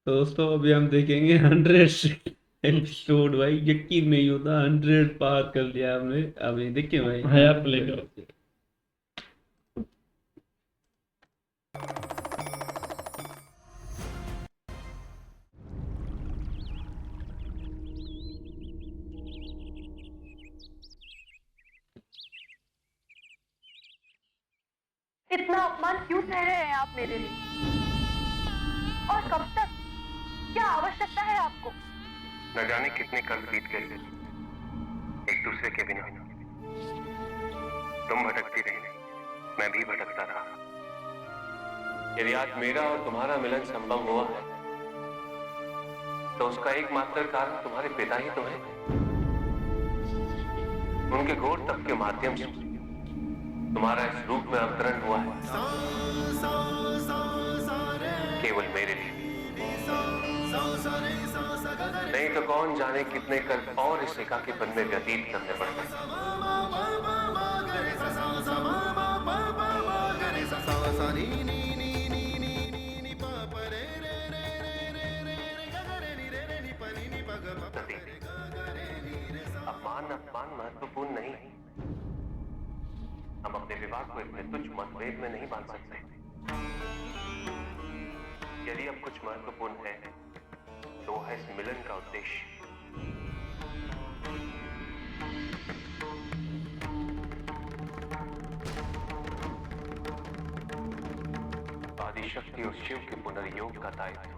तो दोस्तों अभी हम देखेंगे 100 एपिसोड। भाई यकीन नहीं होता, 100 पार कर लिया हमने। अभी देखिए भाई, है आप प्ले करो। इतना अपमान क्यों सह रहे हैं आप मेरे लिए? और कब तक? क्या आवश्यकता है आपको? न जाने कितने कल बीत गए एक दूसरे के बिना। तुम भटकती रही, मैं भी भटकता रहा। यदि आज मेरा और तुम्हारा मिलन संभव हुआ है तो उसका एकमात्र कारण तुम्हारे पिता ही तो है। उनके घोर तप के माध्यम से तुम्हारा इस रूप में अवतरण हुआ है, केवल मेरे लिए। नहीं तो कौन जाने कितने कल और इस एकाकीपन में व्यतीत करने पड़ते। अपमान महत्वपूर्ण नहीं है। हम अपने विवाह को इतने तुच्छ मतभेद में नहीं बांध सकते। यदि अब कुछ महत्वपूर्ण है तो है इस मिलन का उद्देश्य। आदिशक्ति और शिव के पुनर्योग का दायित्व।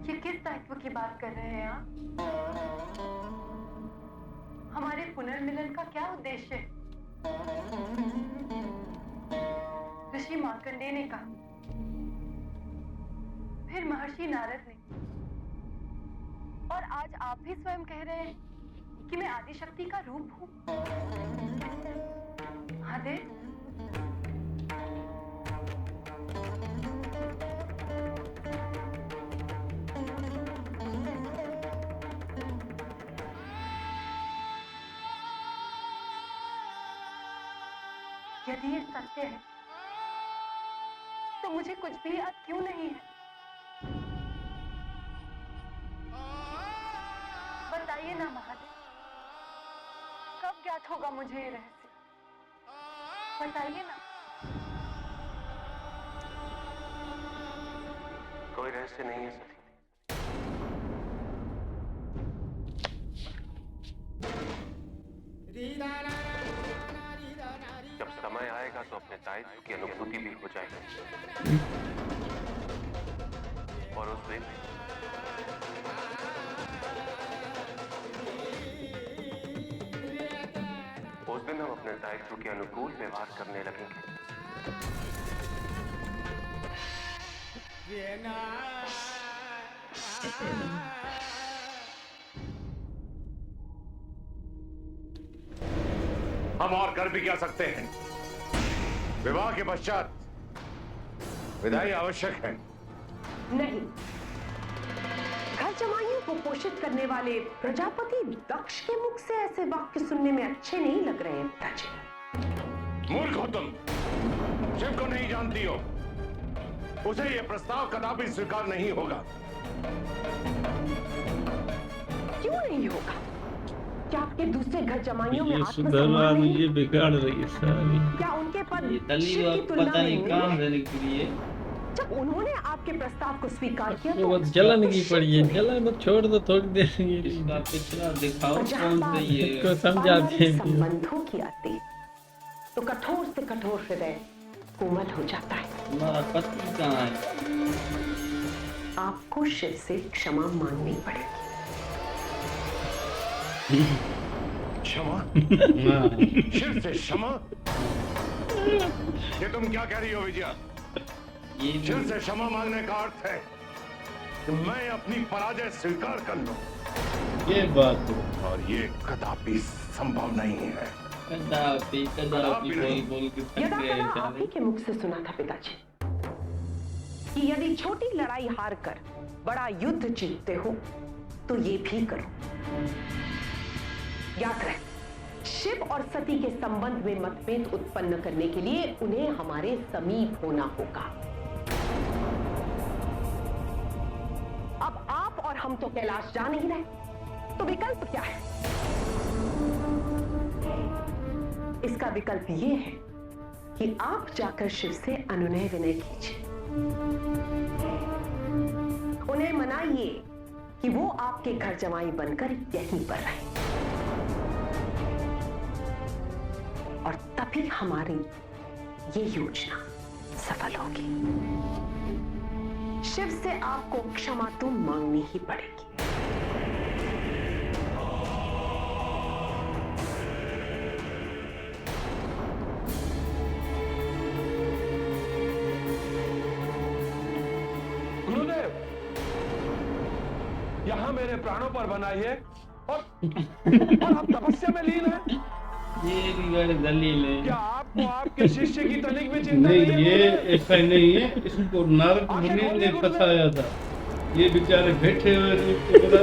ये किस दायित्व की बात कर रहे हैं आप? हमारे पुनर्मिलन का क्या उद्देश्य है? ऋषि मार्कंडेय ने कहा, फिर महर्षि नारद ने, और आज आप भी स्वयं कह रहे हैं कि मैं आदिशक्ति का रूप हूं। महादेव, यदि ये सत्य है तो मुझे कुछ भी याद क्यों नहीं है? बताइए ना महादेव, कब ज्ञात होगा मुझे ये रहस्य? बताइए ना। कोई रहस्य नहीं है सती। जब समय आएगा तो अपने दायित्व की अनुभूति भी हो जाएगी। और उस दिन हम अपने दायित्व के अनुकूल व्यवहार करने लगेंगे। हम और कर भी क्या सकते हैं? विवाह के पश्चात विदाई आवश्यक है। नहीं, घर जमाइयों को पोषित करने वाले प्रजापति दक्ष के मुख से ऐसे वाक्य सुनने में अच्छे नहीं लग रहे हैं पिताजी। मूर्ख हो तुम, शिव को नहीं जानती हो। उसे यह प्रस्ताव कदापि स्वीकार नहीं होगा। क्यों नहीं होगा? क्या आपके दूसरे घर जमाइयों में ये आत्मसम्मान सुधरवा नहीं? मुझे बिगाड़ रही है सारी। क्या उनके पद ये तली शिव की तुलना पता में नहीं कहाँ नहीं? रहने के लिए जब उन्होंने आपके प्रस्ताव को स्वीकार किया वो बस जलन की पड़ी है। जलन तो छोड़ दो थोड़ी देर के लिए। इसका पिछला दिखाओ कौन सही है, इसको समझाते हैं। संबंधों की आती तो कठोर से कठोर हृदय कोमल हो जाता है। तुम्हारा पति कहाँ है? आपको शिव से क्षमा मांगनी पड़ेगी। क्षमा? शिव से क्षमा? ये तुम क्या कह रही हो विजया? ये शिव से क्षमा मांगने का अर्थ है कि मैं अपनी पराजय स्वीकार कर लूं। ये बात है। और ये कदापि संभव नहीं है। कदापि बोल के थक यदा गए कदा आप बेचारे। ही के मुख से सुना था पिताजी कि यदि छोटी लड़ाई हार कर बड़ा युद्ध जीतते हो तो ये भी करो। याद रहे, शिव और सती के संबंध में मतभेद उत्पन्न करने के लिए उन्हें हमारे समीप होना होगा। अब आप और हम तो कैलाश जा नहीं रहे, तो विकल्प क्या है? इसका विकल्प यह है कि आप जाकर शिव से अनुनय विनय कीजिए, उन्हें मनाइए कि वो आपके घर जमाई बनकर यहीं पर रहे, और तभी हमारी ये योजना सफल होगी। शिव से आपको क्षमा तो मांगनी ही पड़ेगी। गुरुदेव, यहाँ मेरे प्राणों पर बनाइए और आप तपस्या में लीन है। ये भी बड़े दलील है। क्या आपको आपके शिष्य की तनिक भी चिंता नहीं, नहीं ये है? ऐसा नहीं है। इसको नारद मुनि ने फंसाया था। ये बेचारे बैठे हुए थे, उसको बोला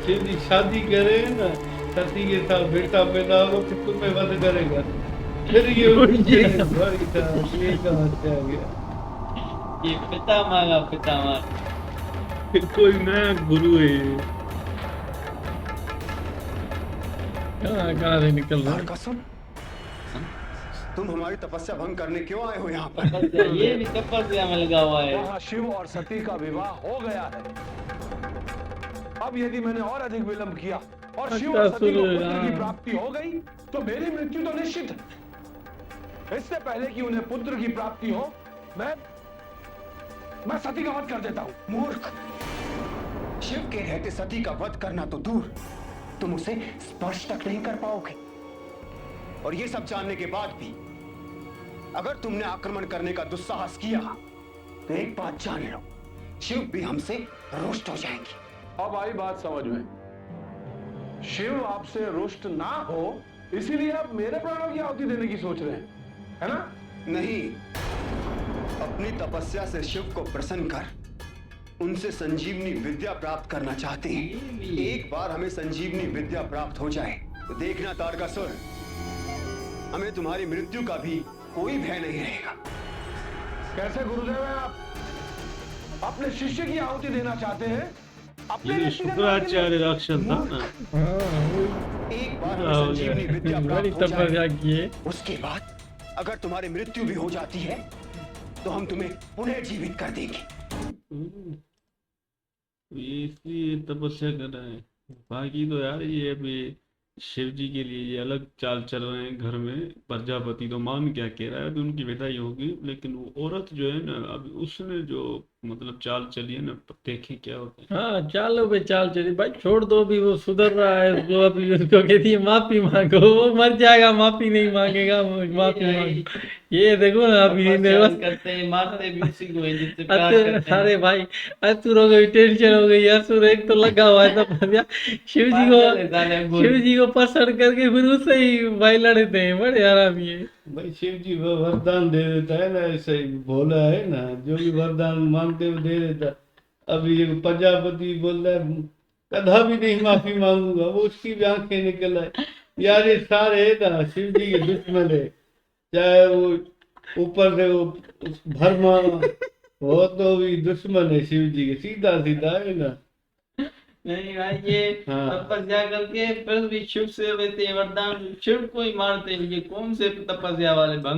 शिव जी शादी करे ना, सती के साथ बेटा पैदा होगा फिर तुम्हें वध करेगा। फिर ये बड़ी था, ये कहाँ से आ गया? ये पिता मांगा पिता मांगा। फिर कोई नया गुरु है। कहाँ से निकल रहा है? कसम, तुम हमारी तपस्या भंग करने क्यों आए हो यहाँ पर? ये भी तपस्या में लगा हुआ है। वहाँ शिव और सती का विवाह हो गया है। अब यदि मैंने और अधिक विलंब किया और शिव और सती को पुत्र की प्राप्ति हो गई तो मेरी मृत्यु तो निश्चित है। इससे पहले कि उन्हें पुत्र की प्राप्ति हो, मैं सती का वध कर देता हूँ। मूर्ख, शिव के रहते सती का वध करना तो दूर, तुम उसे स्पर्श तक नहीं कर पाओगे। और ये सब जानने के बाद भी अगर तुमने आक्रमण करने का दुस्साहस किया तो एक बात जान लो, शिव भी हमसे रुष्ट हो जाएंगे। अब आई बात समझ में। शिव आपसे रुष्ट ना हो इसीलिए आप मेरे प्राणों की आहुति देने की सोच रहे हैं, है ना? नहीं, अपनी तपस्या से शिव को प्रसन्न कर उनसे संजीवनी विद्या प्राप्त करना चाहते हैं। एक बार हमें संजीवनी विद्या प्राप्त हो जाए तो देखना तारकासुर, हमें तुम्हारी मृत्यु का भी कोई भय नहीं रहेगा। कैसे गुरुदेव हैं आप? अपने शिष्य की आहुति देना चाहते हैं? अपने ये व्यक्तिगत शुक्राचार्य राक्षस था ना। एक बार हमें संजीवनी विद्या बड़ी प्राप्त हो तपस्या जाए, की है। उसके बाद अगर तुम्हारी मृत्यु भी हो जाती है तो हम तुम्हें पुनः जीवित कर देंगे। ये इसलिए तपस्या कर रहा है। बाकी तो यार ये अभी शिव जी के लिए ये अलग चाल चल रहे हैं घर में। प्रजापति तो मान क्या कह रहा है, अभी उनकी विदाई होगी, लेकिन वो औरत जो है ना, अभी उसने जो मतलब चाल चली है ना, देखें क्या होता है। हाँ, चालो भाई, चाल चली भाई, छोड़ दो। अभी वो सुधर रहा है, वो अभी उसको कहती है माफी मांगो, वो मर जाएगा, माफी नहीं मांगेगा, माफी मांगो। ये देखो ना अभी करते हैं, मारते भी उसी को है जिससे प्यार करते हैं। अरे भाई, असुर हो गई, टेंशन हो गई। असुर एक तो लगा हुआ है तपस्या, शिव जी को पसंद करके फिर उससे ही भाई लड़ते हैं। बड़े आराम ये भाई शिव जी वो वरदान दे देता है ना, ऐसे ही भोला है ना, जो भी वरदान मांगते हुए दे देता। अभी ये प्रजापति बोल रहा है कदा भी नहीं माफी मांगूंगा, वो उसकी भी आंखें निकल आए। यार ये सारे है ना शिव जी के दुश्मन है, चाहे वो ऊपर से वो भरमा वो तो भी दुश्मन है शिव जी के, सीधा सीधा है ना। नहीं भाई, ये हाँ। तपस्या करके फिर भी शिव से लेते हैं वरदान, शिव को ही मारते हैं। ये कौन से तपस्या वाले भक्त